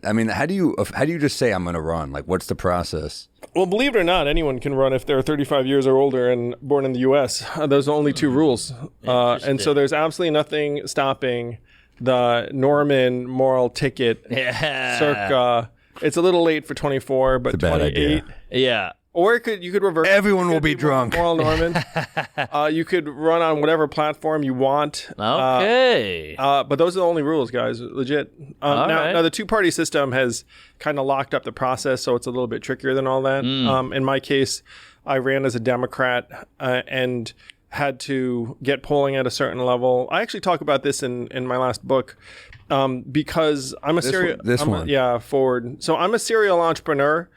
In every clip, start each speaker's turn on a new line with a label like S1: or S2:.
S1: I mean, how do you just say I'm going to run? Like, what's the process?
S2: Well, believe it or not, anyone can run if they're 35 years or older and born in the U.S. Those are only 2 rules. And so there's absolutely nothing stopping the Norman moral ticket circa. It's a little late for 24, but 28.
S3: Yeah.
S2: Or you could reverse.
S1: Everyone will be drunk.
S2: Moral Norman. You could run on whatever platform you want.
S3: Okay.
S2: But those are the only rules, guys. Legit. Now, the 2-party system has kind of locked up the process, so it's a little bit trickier than all that. In my case, I ran as a Democrat and had to get polling at a certain level. I actually talk about this in my last book because I'm a serial... forward. So I'm a serial entrepreneur.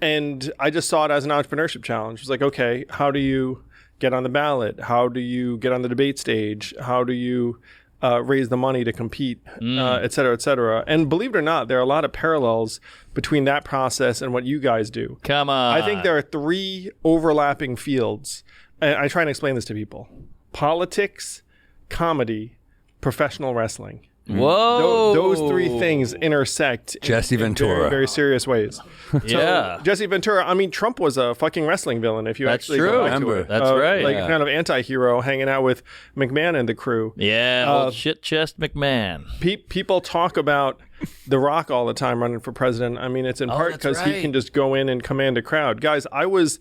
S2: And I just saw it as an entrepreneurship challenge. It's like, okay, how do you get on the ballot? How do you get on the debate stage? How do you raise the money to compete, et cetera, et cetera? And believe it or not, there are a lot of parallels between that process and what you guys do.
S3: Come on.
S2: I think there are 3 overlapping fields. And I try and explain this to people. Politics, comedy, professional wrestling.
S3: Whoa.
S2: Those 3 things intersect
S1: Jesse Ventura.
S2: in very, very serious ways.
S3: Yeah.
S2: So, Jesse Ventura, I mean, Trump was a fucking wrestling villain if you actually go back to it.
S3: That's right.
S2: Like kind of anti-hero hanging out with McMahon and the crew.
S3: Yeah, old shit chest McMahon.
S2: People talk about The Rock all the time running for president. I mean, it's in part because he can just go in and command a crowd. Guys, I was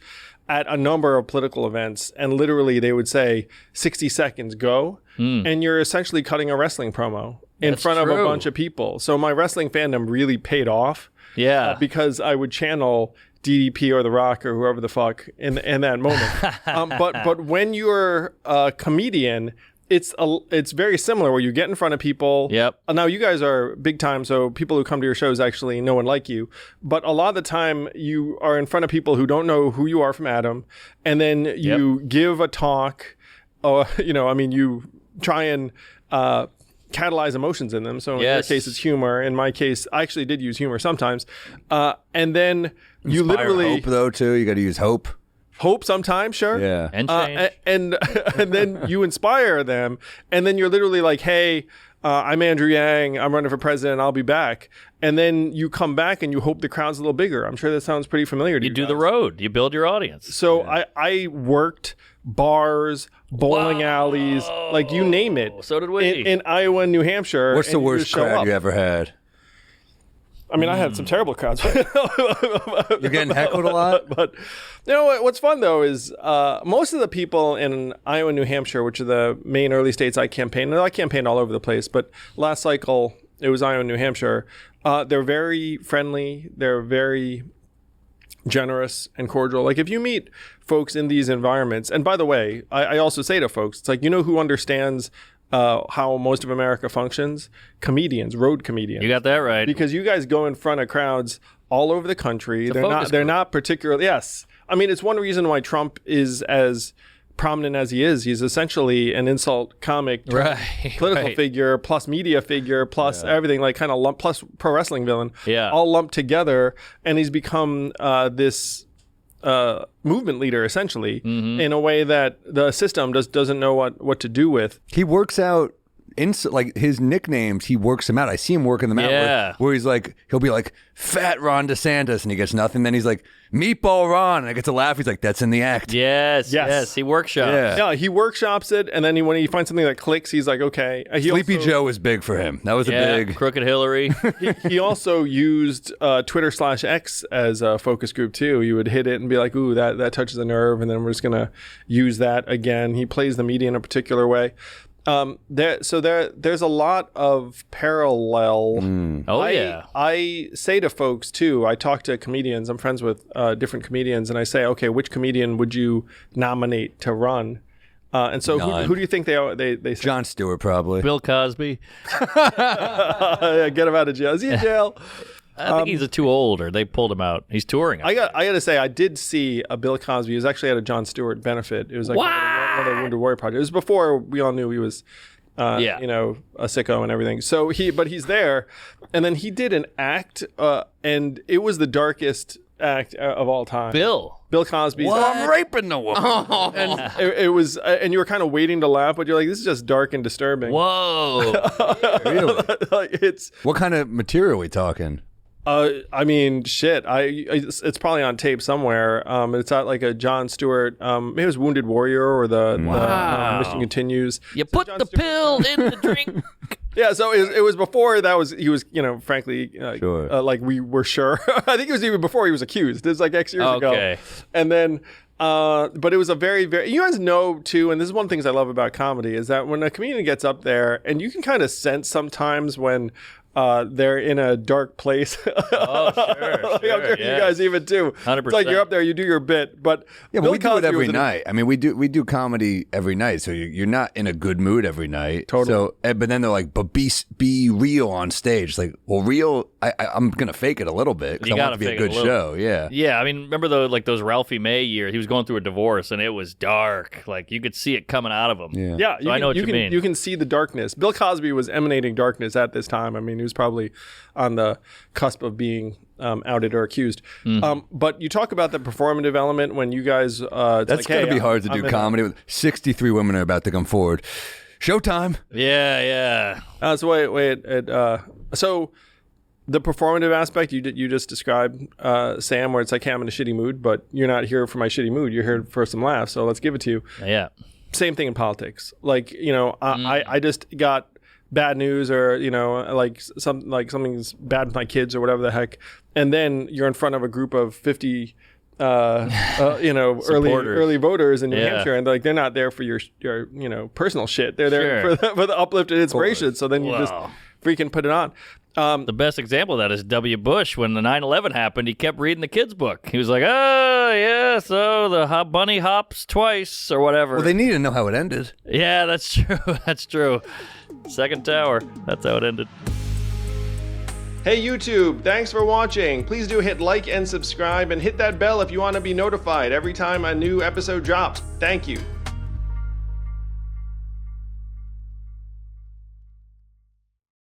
S2: at a number of political events, and literally they would say 60 seconds, go, and you're essentially cutting a wrestling promo in front of a bunch of people. So my wrestling fandom really paid off.
S3: Yeah.
S2: Because I would channel DDP or The Rock or whoever the fuck in that moment. But when you're a comedian, it's very similar where you get in front of people.
S3: Yep.
S2: Now you guys are big time, so people who come to your shows actually know and like you. But a lot of the time you are in front of people who don't know who you are from Adam, and then you give a talk. You try and catalyze emotions in them. So in your case, it's humor. In my case, I actually did use humor sometimes. And then you literally
S1: hope though too. You got to use hope.
S2: Hope sometimes, sure.
S1: Yeah.
S3: And change.
S2: And then you inspire them, and then you're literally like, hey, I'm Andrew Yang, I'm running for president, I'll be back. And then you come back and you hope the crowd's a little bigger. I'm sure that sounds pretty familiar to you.
S3: You do
S2: guys.
S3: the road. You build your audience.
S2: So I worked bars, bowling alleys, like you name it.
S3: So did we.
S2: In Iowa and New Hampshire.
S1: What's the worst crowd you ever had?
S2: I mean, I had some terrible crowds.
S1: You're getting heckled a lot?
S2: But you know what's fun, though, is most of the people in Iowa and New Hampshire, which are the main early states I campaigned, and I campaigned all over the place, but last cycle, it was Iowa and New Hampshire. They're very friendly. They're very generous and cordial. Like if you meet folks in these environments, and by the way, I also say to folks, it's like, you know who understands how most of America functions? Comedians, road comedians.
S3: You got that right.
S2: Because you guys go in front of crowds all over the country. They're not particularly, yes. I mean, it's one reason why Trump is as prominent as he is. He's essentially an insult comic, political figure, plus media figure, plus everything, like kind of plus pro wrestling villain, all lumped together. And he's become this movement leader, essentially, in a way that the system doesn't know what to do with.
S1: He works out like his nicknames, he works them out. I see him working them out where he's like, he'll be like Fat Ron DeSantis and he gets nothing. Then he's like Meatball Ron and I get to laugh. He's like, that's in the act.
S3: Yes. He workshops.
S2: Yeah, he workshops it, and then when he finds something that clicks, he's like, okay.
S1: Sleepy Joe is big for him. That was a big.
S3: Crooked Hillary.
S2: He also used Twitter/X as a focus group too. You would hit it and be like, ooh, that touches a nerve, and then we're just gonna use that again. He plays the media in a particular way. There's a lot of parallel. I say to folks too, I talk to comedians, I'm friends with different comedians, and I say, okay, which comedian would you nominate to run? And so who do you think they are? They say?
S1: Jon Stewart, probably.
S3: Bill Cosby.
S2: Get him out of jail. Is he in jail?
S3: I think he's too old, or they pulled him out. He's touring.
S2: I got to say, I did see a Bill Cosby. It was actually at a Jon Stewart benefit. It was like one of the Wounded Warrior Project. It was before we all knew he was, a sicko and everything. So he's there, and then he did an act, and it was the darkest act of all time.
S3: Bill
S2: Cosby.
S1: I'm raping the woman.
S2: And it was, and you were kind of waiting to laugh, but you're like, this is just dark and disturbing.
S3: Whoa.
S1: Really? What kind of material are we talking?
S2: I mean, shit. It's probably on tape somewhere. It's at like a Jon Stewart. Maybe it was Wounded Warrior or the Mission Continues.
S3: You put the pill in the drink.
S2: Yeah, so it was before that was he was frankly
S1: Sure.
S2: like we were sure. I think it was even before he was accused. It was like X years ago. And then but it was a very, very, you guys know too, and this is one of the things I love about comedy is that when a comedian gets up there, and you can kind of sense sometimes when they're in a dark place.
S3: Oh, sure.
S2: I'm sure you guys even too.
S3: 100%.
S2: It's like you're up there, you do your bit, but
S1: yeah, but we do it every night. I mean, we do comedy every night, so you're not in a good mood every night.
S2: Totally.
S1: So, but then they're like, but be real on stage. Like, well, real. I'm gonna fake it a little bit because I want it to be a good show. Yeah.
S3: Yeah, I mean, remember those Ralphie May years? He was going through a divorce, and it was dark. Like you could see it coming out of him.
S2: Yeah.
S3: So I know what you mean.
S2: You can see the darkness. Bill Cosby was emanating darkness at this time. I mean, he was probably on the cusp of being outed or accused. But you talk about the performative element when you guys.
S1: That's
S2: like,
S1: gonna be hard to do comedy with 63 women are about to come forward. Showtime.
S3: Yeah.
S2: So the performative aspect you just described, Sam, where it's like, hey, I'm in a shitty mood, but you're not here for my shitty mood. You're here for some laughs. So let's give it to you.
S3: Yeah.
S2: Same thing in politics. Like, I just got bad news or, something's bad with my kids or whatever the heck. And then you're in front of a group of 50 early voters in New Hampshire, and they're not there for your personal shit. They're there for the uplift and inspiration. So then you just freaking put it on.
S3: The best example of that is W. Bush. When the 9/11 happened, he kept reading the kids' book. He was like, oh, yeah, so the bunny hops twice or whatever.
S1: Well, they need to know how it ended.
S3: Yeah, that's true. That's true. Second Tower. That's how it ended.
S2: Hey YouTube, thanks for watching. Please do hit like and subscribe and hit that bell if you want to be notified every time a new episode drops. Thank you.